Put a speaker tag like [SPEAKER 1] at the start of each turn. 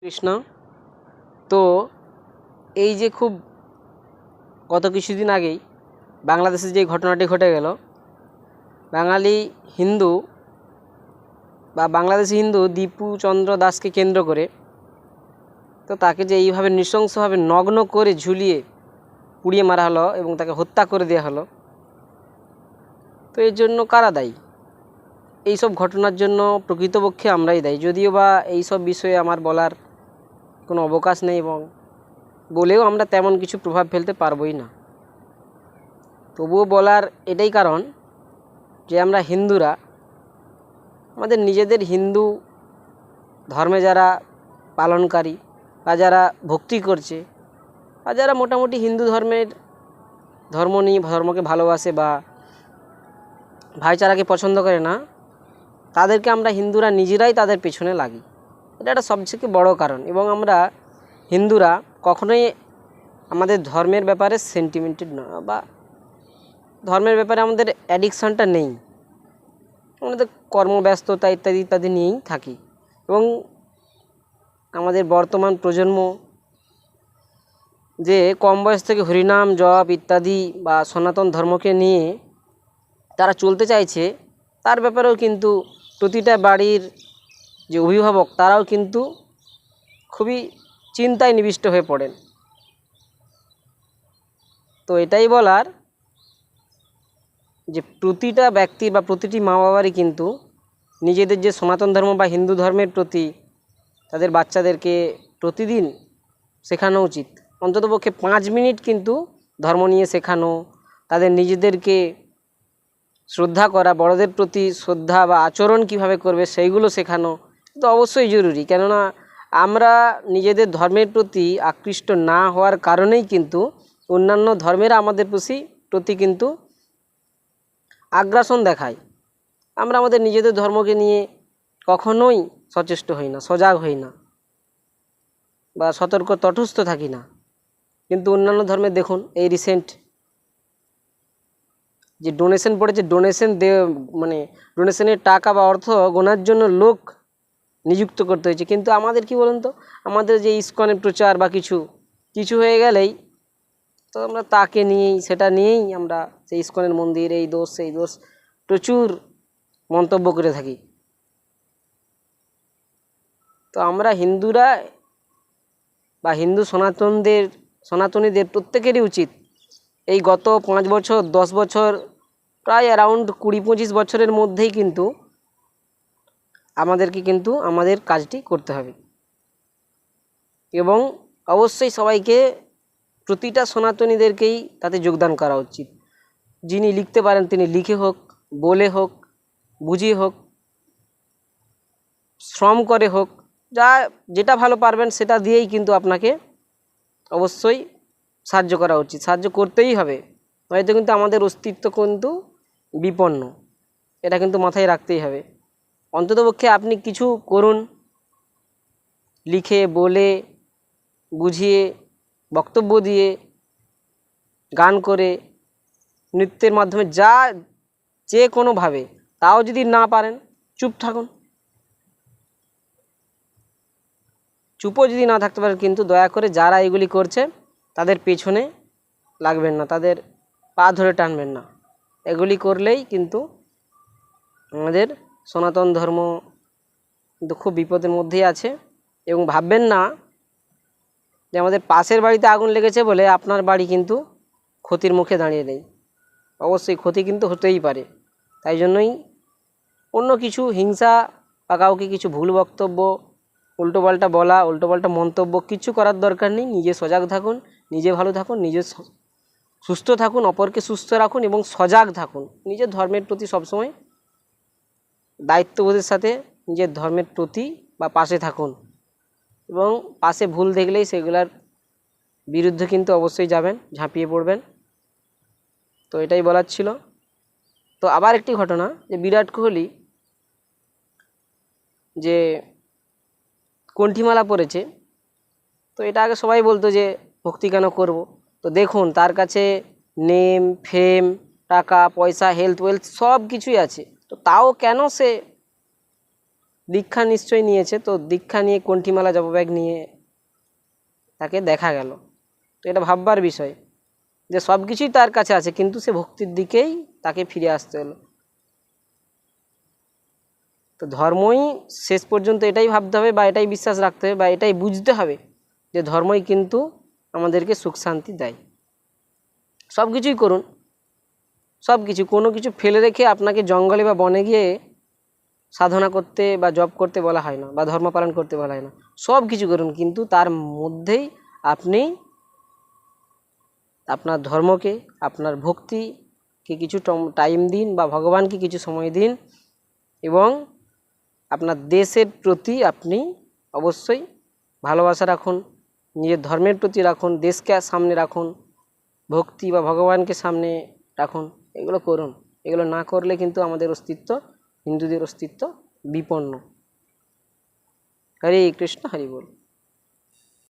[SPEAKER 1] কৃষ্ণ। তো এই যে খুব গত কিছুদিন আগেই বাংলাদেশে যে ঘটনাটি ঘটে গেল, বাঙালি হিন্দু বা বাংলাদেশি হিন্দু দীপু চন্দ্র দাসকে কেন্দ্র করে, তো তাকে যে এইভাবে নৃশংসভাবে নগ্ন করে ঝুলিয়ে পুড়িয়ে মারা হলো এবং তাকে হত্যা করে দেওয়া হলো, তো এর জন্য কারা দায়ী? এইসব ঘটনার জন্য প্রকৃতপক্ষে আমরাই দায়ী। যদিও বা এইসব বিষয়ে আমার বলার কোনো অবকাশ নেই এবং বলেও আমরা তেমন কিছু প্রভাব ফেলতে পারবোই না। তবুও বলার এটাই কারণ যে আমরা হিন্দুরা আমাদের নিজেদের হিন্দু ধর্মে যারা পালনকারী বা যারা ভক্তি করছে বা যারা মোটামুটি হিন্দু ধর্ম নিয়ে ধর্মকে ভালোবাসে বা ভাইচারাকে পছন্দ করে না, তাদেরকে আমরা হিন্দুরা নিজেরাই তাদের পেছনে লাগি। এটা একটা সবথেকে বড় কারণ। এবং আমরা হিন্দুরা কখনোই আমাদের ধর্মের ব্যাপারে সেন্টিমেন্টেড না বা ধর্মের ব্যাপারে আমাদের অ্যাডিকশানটা নেই। আমাদের কর্মব্যস্ততা ইত্যাদি ইত্যাদি নিয়েই থাকি। এবং আমাদের বর্তমান প্রজন্ম যে কম বয়স থেকে হরিনাম জপ ইত্যাদি বা সনাতন ধর্মকে নিয়ে তারা চলতে চাইছে, তার ব্যাপারেও কিন্তু প্রতিটা বাড়ির যে অভিভাবক তারাও কিন্তু খুবই চিন্তায় নিবিষ্ট হয়ে পড়েন। তো এটাই বলার যে প্রতিটা ব্যক্তি বা প্রতিটি মা বাবারই কিন্তু নিজেদের যে সনাতন ধর্ম বা হিন্দু ধর্মের প্রতি তাদের বাচ্চাদেরকে প্রতিদিন শেখানো উচিত। অন্ততপক্ষে 5 মিনিট কিন্তু ধর্ম নিয়ে শেখানো, তাদের নিজেদেরকে শ্রদ্ধা করা, বড়দের প্রতি শ্রদ্ধা বা আচরণ কিভাবে করবে সেইগুলো শেখানো তো অবশ্যই জরুরি। কেননা আমরা নিজেদের ধর্মের প্রতি আকৃষ্ট না হওয়ার কারণেই কিন্তু অন্যান্য ধর্মেরা আমাদের প্রতি কিন্তু আগ্রাসন দেখায়। আমরা আমাদের নিজেদের ধর্মকে নিয়ে কখনোই সচেষ্ট হই না, সজাগ হই না বা সতর্ক তটস্থ থাকি না। কিন্তু অন্যান্য ধর্মে দেখুন, এই রিসেন্ট যে ডোনেশন পড়েছে, ডোনেশনের টাকা বা অর্থ গোনার জন্য লোক নিযুক্ত করতে হয়েছে। কিন্তু আমাদের কি বলুন তো, আমাদের যে ইসকনের প্রচার বা কিছু হয়ে গেলেই তো আমরা তাকে নিয়েই সেটা নিয়েই আমরা সেই ইসকনের মন্দির এই দোষ সেই দোষ প্রচুর মন্তব্য করে থাকি। তো আমরা হিন্দুরা বা হিন্দু সনাতনীদের প্রত্যেকেরই উচিত এই গত 5 বছর 10 বছর প্রায় অ্যারাউন্ড 20-25 বছরের মধ্যেই কিন্তু আমাদেরকে কিন্তু আমাদের কাজটি করতে হবে। এবং অবশ্যই সবাইকে প্রতিটা সনাতনীদেরকেই তাতে যোগদান করা উচিত। যিনি লিখতে পারেন তিনি লিখে হোক, বলে হোক, বুঝিয়ে হোক, শ্রম করে হোক, যেটা ভালো পারবেন সেটা দিয়েই কিন্তু আপনাকে অবশ্যই সাহায্য করা উচিত। সাহায্য করতেই হবে, নয়তো কিন্তু আমাদের অস্তিত্ব কিন্তু বিপন্ন। এটা কিন্তু মাথায় রাখতেই হবে। অন্ততপক্ষে আপনি কিছু করুন, লিখে বলে বুঝিয়ে, বক্তব্য দিয়ে, গান করে, নৃত্যের মাধ্যমে যে কোনোভাবে। তাও যদি না পারেন চুপ থাকুন। চুপও যদি না থাকতে পারেন কিন্তু দয়া করে যারা এগুলি করছে তাদের পেছনে লাগবেন না, তাদের পা ধরে টানবেন না। এগুলি করলেই কিন্তু আমাদের সনাতন ধর্ম কিন্তু খুব বিপদের মধ্যেই আছে। এবং ভাববেন না যে আমাদের পাশের বাড়িতে আগুন লেগেছে বলে আপনার বাড়ি কিন্তু ক্ষতির মুখে দাঁড়িয়ে নেই। অবশ্যই ক্ষতি কিন্তু হতেই পারে। তাই জন্যই অন্য কিছু হিংসা বা কাউকে কিছু ভুল বক্তব্য, উল্টোপাল্টা বলা, উল্টোপাল্টা মন্তব্য কিছু করার দরকার নেই। নিজে সজাগ থাকুন, নিজে ভালো থাকুন, নিজে সুস্থ থাকুন, অপরকে সুস্থ রাখুন এবং সজাগ থাকুন। নিজের ধর্মের প্রতি সবসময় দায়িত্ববোধের সাথে নিজের ধর্মের প্রতি বা পাশে থাকুন। এবং পাশে ভুল দেখলেই সেগুলার বিরুদ্ধে কিন্তু অবশ্যই যাবেন, ঝাঁপিয়ে পড়বেন। তো এটাই বলার ছিল। তো আবার একটি ঘটনা, যে বিরাট কোহলি যে কণ্ঠিমালা পরেছে, তো এটা আগে সবাই বলতো যে ভক্তি কেন করব। তো দেখুন তার কাছে নেম ফেম টাকা পয়সা হেলথ ওয়েলথ সব কিছুই আছে, তো তাও কেন সে দীক্ষা নিশ্চয়ই নিয়েছে, তো দীক্ষা নিয়ে কণ্ঠিমালা জপব্যাগ নিয়ে তাকে দেখা গেল। তো এটা ভাববার বিষয় যে সব কিছুই তার কাছে আছে, কিন্তু সে ভক্তির দিকেই তাকে ফিরে আসতে হলো। তো ধর্মই শেষ পর্যন্ত এটাই ভাবতে হবে বা এটাই বিশ্বাস রাখতে হবে বা এটাই বুঝতে হবে যে ধর্মই কিন্তু আমাদেরকে সুখ শান্তি দেয়। সব কিছুই করুন, সব কিছু, কোনো কিছু ফেলে রেখে আপনাকে জঙ্গলে বা বনে গিয়ে সাধনা করতে বা জপ করতে বলা হয় না, বা ধর্ম পালন করতে বলা হয় না। সব কিছু করুন, কিন্তু তার মধ্যেই আপনি আপনার ধর্মকে, আপনার ভক্তিকে কিছু টাইম দিন বা ভগবানকে কিছু সময় দিন, এবং আপনার দেশের প্রতি আপনি অবশ্যই ভালোবাসা রাখুন, নিজের ধর্মের প্রতি রাখুন, দেশকে সামনে রাখুন, ভক্তি বা ভগবানকে সামনে রাখুন। এগুলো করুন। এগুলো না করলে কিন্তু আমাদের অস্তিত্ব, হিন্দুদের অস্তিত্ব বিপন্ন। হরে কৃষ্ণ, হরি বল।